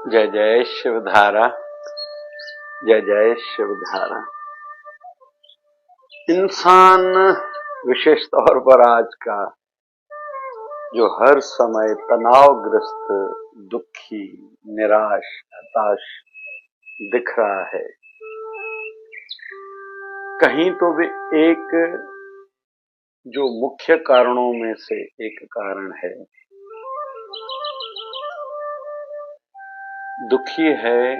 जय जय शिवधारा। जय जय शिवधारा। इंसान विशेष तौर पर आज का जो हर समय तनावग्रस्त, दुखी, निराश, हताश दिख रहा है, कहीं तो भी एक जो मुख्य कारणों में से एक कारण है, दुखी है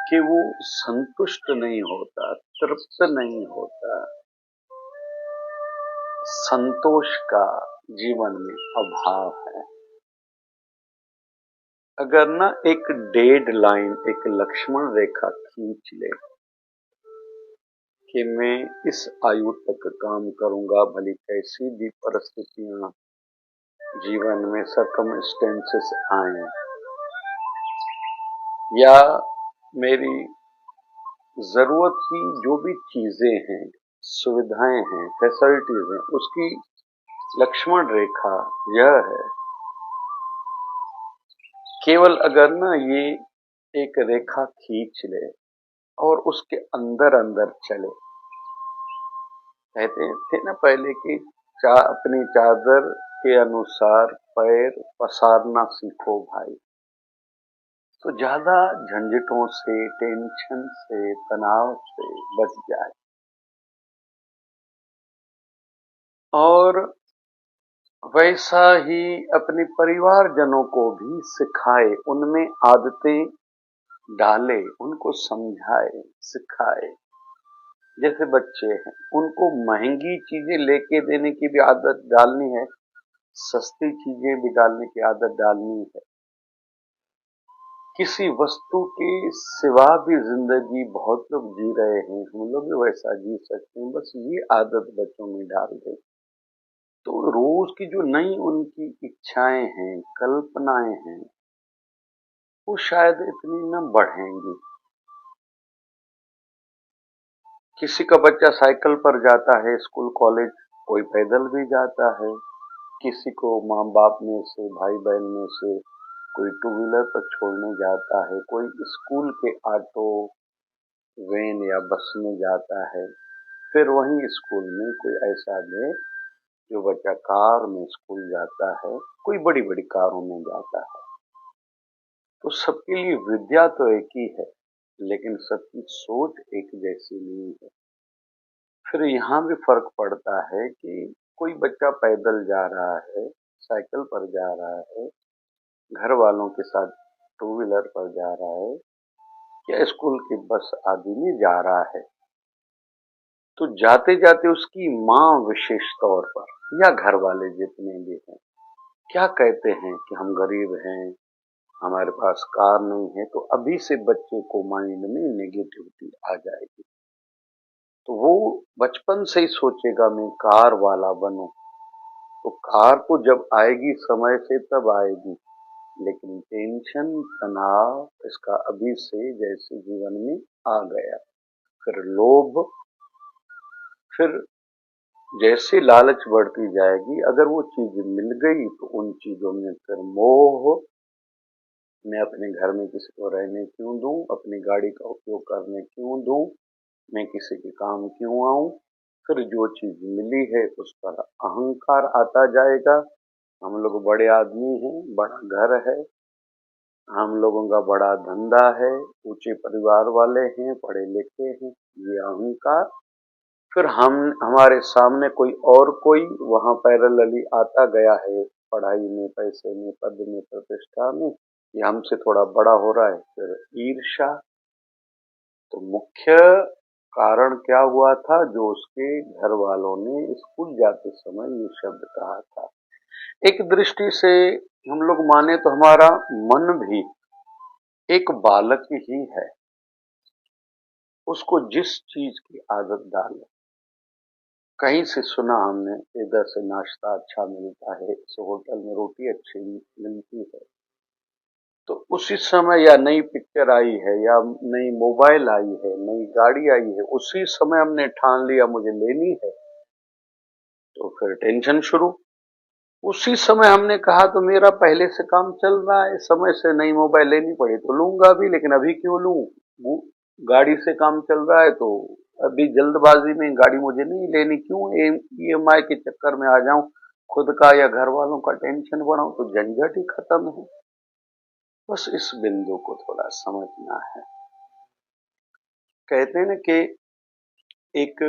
कि वो संतुष्ट नहीं होता, तृप्त नहीं होता, संतोष का जीवन में अभाव है। अगर ना एक डेड लाइन, एक लक्ष्मण रेखा खींच ले कि मैं इस आयु तक काम करूंगा, भली कैसी भी परिस्थितियां जीवन में सर्कमस्टेंसेस आए या मेरी जरूरत की जो भी चीजें हैं, सुविधाएं हैं, फैसिलिटीज हैं, उसकी लक्ष्मण रेखा यह है। केवल अगर ना ये एक रेखा खींच ले और उसके अंदर अंदर चले, कहते थे ना पहले कि अपनी चादर के अनुसार पैर पसारना सीखो भाई, तो ज्यादा झंझटों से, टेंशन से, तनाव से बच जाए। और वैसा ही अपने परिवारजनों को भी सिखाए, उनमें आदतें डाले, उनको समझाए, सिखाए। जैसे बच्चे हैं, उनको महंगी चीजें लेके देने की भी आदत डालनी है, सस्ती चीजें भी डालने की आदत डालनी है। किसी वस्तु के सिवा भी जिंदगी बहुत लोग जी रहे हैं, हम लोग भी वैसा जी सकते हैं, बस ये आदत बच्चों में डाल दें तो रोज की जो नई उनकी इच्छाएं हैं, कल्पनाएं हैं, वो शायद इतनी न बढ़ेंगी। किसी का बच्चा साइकिल पर जाता है स्कूल कॉलेज, कोई पैदल भी जाता है। किसी को माँ बाप में से, भाई बहन में से कोई टू व्हीलर पर छोड़ने जाता है, कोई स्कूल के ऑटो, वैन या बस में जाता है। फिर वहीं स्कूल में कोई ऐसा है जो बच्चा कार में स्कूल जाता है, कोई बड़ी बड़ी कारों में जाता है। तो सबके लिए विद्या तो एक ही है, लेकिन सबकी सोच एक जैसी नहीं है। फिर यहाँ भी फर्क पड़ता है कि कोई बच्चा पैदल जा रहा है, साइकिल पर जा रहा है, घर वालों के साथ टू व्हीलर पर जा रहा है या स्कूल की बस आदि में जा रहा है, तो जाते जाते उसकी माँ विशेष तौर पर या घर वाले जितने भी हैं, क्या कहते हैं कि हम गरीब हैं, हमारे पास कार नहीं है, तो अभी से बच्चे को माइंड में नेगेटिविटी आ जाएगी। तो वो बचपन से ही सोचेगा मैं कार वाला बनूं, तो कार तो जब आएगी समय से तब आएगी, लेकिन टेंशन, तनाव इसका अभी से जैसे जीवन में आ गया। फिर लोभ, फिर जैसे लालच बढ़ती जाएगी, अगर वो चीज मिल गई तो उन चीजों में फिर मोह, मैं अपने घर में किसी को रहने क्यों दूं, अपनी गाड़ी का उपयोग करने क्यों दूं, मैं किसी के काम क्यों आऊं। फिर जो चीज मिली है उस पर अहंकार आता जाएगा। हम लोग बड़े आदमी हैं, बड़ा घर है, हम लोगों का बड़ा धंधा है, ऊंचे परिवार वाले हैं, पढ़े लिखे हैं, ये अहंकार। फिर हमारे सामने कोई और कोई वहां पैरेलली आता गया है, पढ़ाई में, पैसे में, पद में, प्रतिष्ठा में, ये हमसे थोड़ा बड़ा हो रहा है, फिर ईर्ष्या। तो मुख्य कारण क्या हुआ था, जो उसके घर वालों ने स्कूल जाते समय ये शब्द कहा था। एक दृष्टि से हम लोग माने तो हमारा मन भी एक बालक ही है, उसको जिस चीज की आदत डाले। कहीं से सुना हमने, इधर से नाश्ता अच्छा मिलता है, इस होटल में रोटी अच्छी मिलती है, तो उसी समय या नई पिक्चर आई है या नई मोबाइल आई है, नई गाड़ी आई है, उसी समय हमने ठान लिया मुझे लेनी है, तो फिर टेंशन शुरू। उसी समय हमने कहा तो मेरा पहले से काम चल रहा है, समय से नई मोबाइल लेनी पड़ी तो लूंगा भी, लेकिन अभी क्यों लूं? गाड़ी से काम चल रहा है तो अभी जल्दबाजी में गाड़ी मुझे नहीं लेनी, क्यों ईएमआई के चक्कर में आ जाऊं, खुद का या घर वालों का टेंशन बनाऊं, तो झंझट ही खत्म है। बस इस बिंदु को थोड़ा समझना है। कहते हैं ना कि एक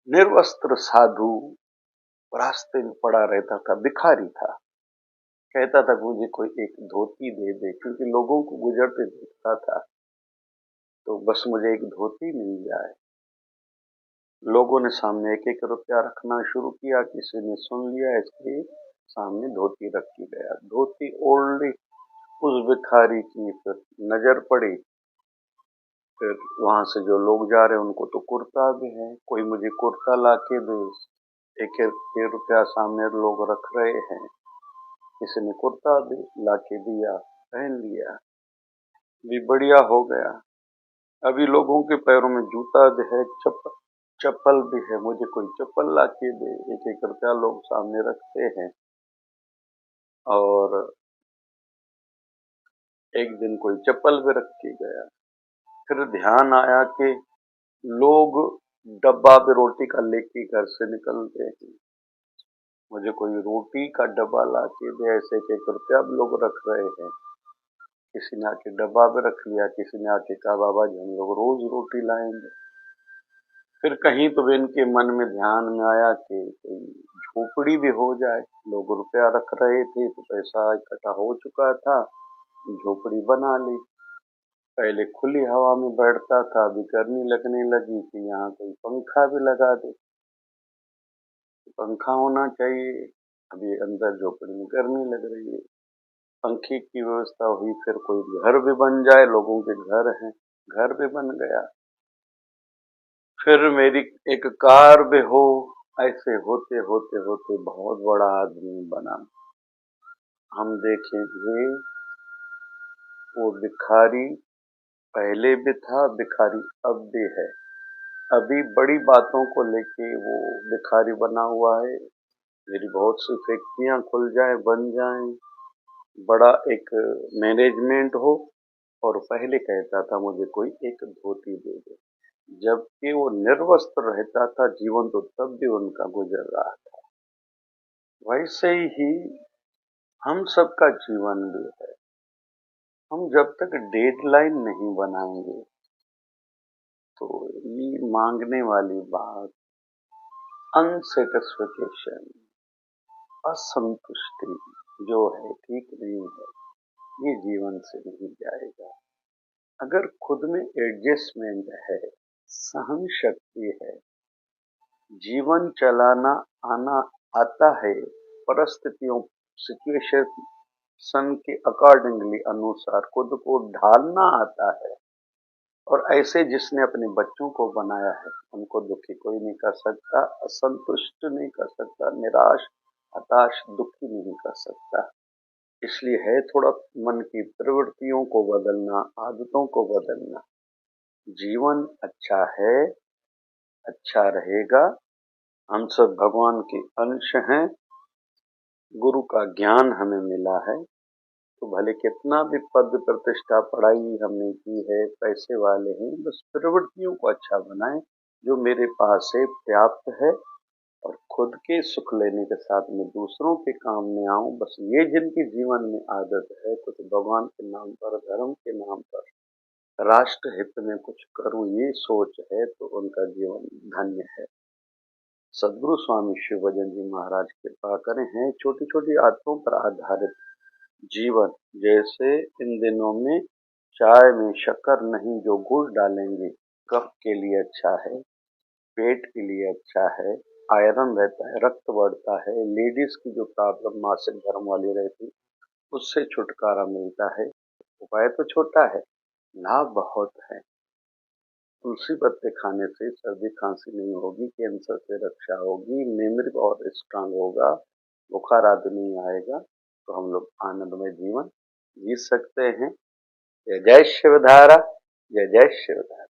निर्वस्त्र साधु रास्ते में पड़ा रहता था, भिखारी था। कहता था मुझे कोई एक धोती दे दे, क्योंकि लोगों को गुजरते देखता था, तो बस मुझे एक धोती मिल जाए। लोगों ने सामने एक एक रुपया रखना शुरू किया, किसी ने सुन लिया, इसके सामने धोती रखी गया। धोती ओढ़ ली उस भिखारी की, फिर नजर पड़ी, फिर वहां से जो लोग जा रहे हैं उनको तो कुर्ता भी है, कोई मुझे कुर्ता ला के दे, एक एक रुपया सामने लोग रख रहे हैं, किसी ने कुर्ता दे ला के दिया, पहन लिया, भी बढ़िया हो गया। अभी लोगों के पैरों में जूता भी है, चप्पल भी है, मुझे कोई चप्पल ला के दे, एक एक रुपया लोग सामने रखते हैं। और एक दिन कोई चप्पल भी रख के गया। फिर ध्यान आया कि लोग डब्बा पे रोटी का लेके घर से निकलते हैं, मुझे कोई रोटी का डब्बा ला के दे, ऐसे एक एक रुपया लोग रख रहे हैं। किसी ने आके डब्बा भी रख लिया, किसी ने आके कहा बाबा जी हम लोग रोज रोटी लाएंगे। फिर कहीं तो इनके मन में ध्यान में आया कि कोई झोपड़ी भी हो जाए, लोग रुपया रख रहे थे तो पैसा इकट्ठा हो चुका था, झोपड़ी बना ली। पहले खुली हवा में बैठता था, अभी गर्मी लगने लगी कि यहाँ कोई पंखा भी लगा दे, पंखा होना चाहिए, अभी अंदर झोपड़ी में गर्मी लग रही है, पंखे की व्यवस्था हुई। फिर कोई घर भी बन जाए, लोगों के घर हैं, घर भी बन गया। फिर मेरी एक कार भी हो, ऐसे होते होते होते बहुत बड़ा आदमी बना। हम देखेंगे वो भिखारी पहले भी था, भिखारी अब भी है। अभी बड़ी बातों को लेके वो भिखारी बना हुआ है। मेरी बहुत सी फैक्ट्रियां खुल जाए, बन जाएं, बड़ा एक मैनेजमेंट हो, और पहले कहता था मुझे कोई एक धोती दे दे, जबकि वो निर्वस्त्र रहता था, जीवन तो तब भी उनका गुजर रहा था। वैसे ही हम सबका जीवन भी है। हम जब तक डेडलाइन नहीं बनाएंगे तो ये मांगने वाली बात, अनसेटिस्फिकेशन, असंतुष्टि जो है, ठीक नहीं है, ये जीवन से नहीं जाएगा। अगर खुद में एडजस्टमेंट है, सहन शक्ति है, जीवन चलाना आना आता है, परिस्थितियों सिचुएशन के अकॉर्डिंगली अनुसार खुद को ढालना आता है, और ऐसे जिसने अपने बच्चों को बनाया है उनको दुखी कोई नहीं कर सकता, असंतुष्ट नहीं कर सकता, निराश हताश दुखी नहीं कर सकता। इसलिए है थोड़ा मन की प्रवृत्तियों को बदलना, आदतों को बदलना। जीवन अच्छा है, अच्छा रहेगा। हम सब भगवान के अंश हैं, गुरु का ज्ञान हमें मिला है, तो भले कितना भी पद प्रतिष्ठा पढ़ाई हमने की है, पैसे वाले हैं, बस प्रवृत्तियों को अच्छा बनाएं, जो मेरे पास है पर्याप्त है, और खुद के सुख लेने के साथ में दूसरों के काम में आऊं। बस ये जिनकी जीवन में आदत है, कुछ भगवान के नाम पर, धर्म के नाम पर, राष्ट्र हित में कुछ करूं, ये सोच है, तो उनका जीवन धन्य है। सदगुरु स्वामी शिव भजन जी महाराज कृपा करें। हैं छोटी छोटी आदतों पर आधारित जीवन, जैसे इन दिनों में चाय में शक्कर नहीं, जो गुड़ डालेंगे कफ के लिए अच्छा है, पेट के लिए अच्छा है, आयरन रहता है, रक्त बढ़ता है, लेडीज की जो प्रॉब्लम मासिक धर्म वाली रहती उससे छुटकारा मिलता है। उपाय तो छोटा है, लाभ बहुत है। तुलसी पत्ते खाने से सर्दी खांसी नहीं होगी, कैंसर से रक्षा होगी, मेमोरी बहुत स्ट्रांग होगा, बुखार आदि नहीं आएगा, तो हम लोग आनंदमय जीवन जी सकते हैं। जय जय शिवधारा, जय जय शिवधारा।